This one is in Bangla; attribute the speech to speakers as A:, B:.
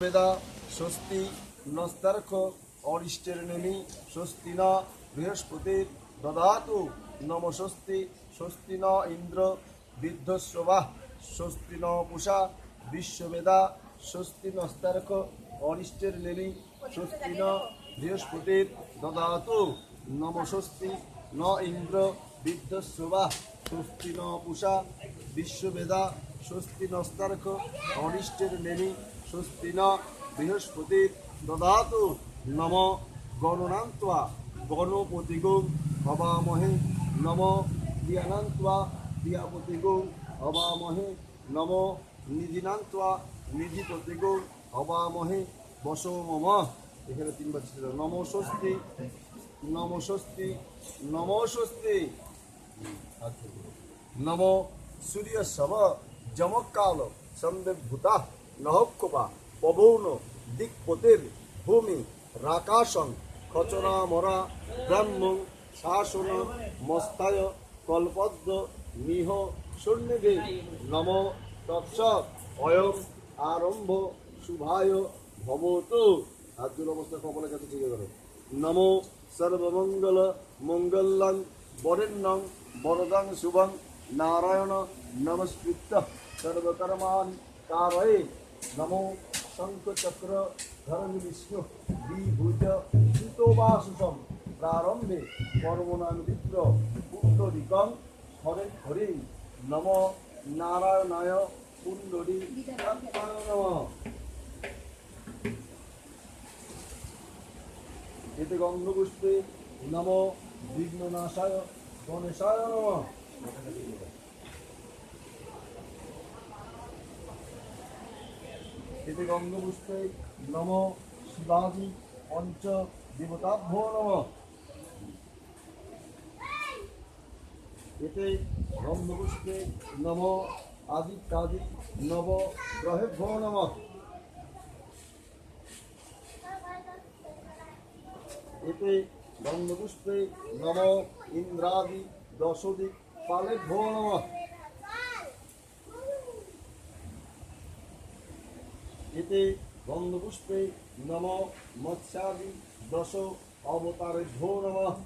A: বেদা স্বস্তি নস্তার্ক অরিষ্টের নেমি স্বস্তি ন বৃহস্পতির দদাতু নম স্বস্তি স্বস্তি ন ইন্দ্র বিদ্ধস্রবাহ স্বস্তি ন পূষা বিশ্ববেদা স্বস্তি নস্তার্ক অরিষ্টের নেমি স্বস্তি ন বৃহস্পতির দদাতু নম স্বস্তি ন ইন্দ্র বিদ্ধস্রবাহ স্বস্তি ন পূষা বিশ্ববেদা স্বস্তি নস্তার্ক অরিষ্টের নেমি স্বস্তি ন বৃহস্পতির দদাতু নম গণনান্ত্বা গণপতিগুং হবামহে নম দিয়ানান্ত্বা দিয়াপতিগুং হবামহে নম নিধিনান্ত্বা নিধিপতিগুং হবামহে বসো মম। এখানে তিনবার ছিল নম স্বস্তি নম স্বস্তি নম স্বস্তি নম সূর্যসব যমকাল সন্দেভূতা নহক্ষপা পবন দিকপতির ভূমি রাকাশং খচনামরা ব্রহ্মং শাসন মস্তায় কল্পদ্ম মিহ শূন্যদে নম তৎস অয়ং আরম্ভ শুভায় ভবতু। হাত দুটো অবস্থা কপালের কাছে ঠিক করো। নমো সর্বমঙ্গল মঙ্গলং বরেণ্যং বরদাং শুভং নারায়ণ নমস্কৃত্য সর্বকর্মাণি কারয়ে নমো শঙ্খচক্র ধরণ বিষ্ণু বিভুজ সুতোবাসুষম প্রারম্ভে কর্মণান্বিত্র পুণ্ডরিকং হরে হরি নম নারায়ণায় পুণ্ডরী নমঃ। এতে গন্ধপুষ্পে নম বিঘ্ননাশায় গণেশায় নমঃ। এতে গন্ধপুষ্পে নম শিবাজি পঞ্চ দেবতাভ্যো নমঃ। এতে গন্ধপুষ্পে নম আদিত্যাদি নব গ্রহেভ্যো নমঃ। এতে গন্ধপুষ্পে নম ইন্দ্রাদি দশদিক পালেভ্যো নমঃ। এতে গন্ধপুষ্পে নম মৎস্যাদি দশ অবতারেভ্যো নমঃ।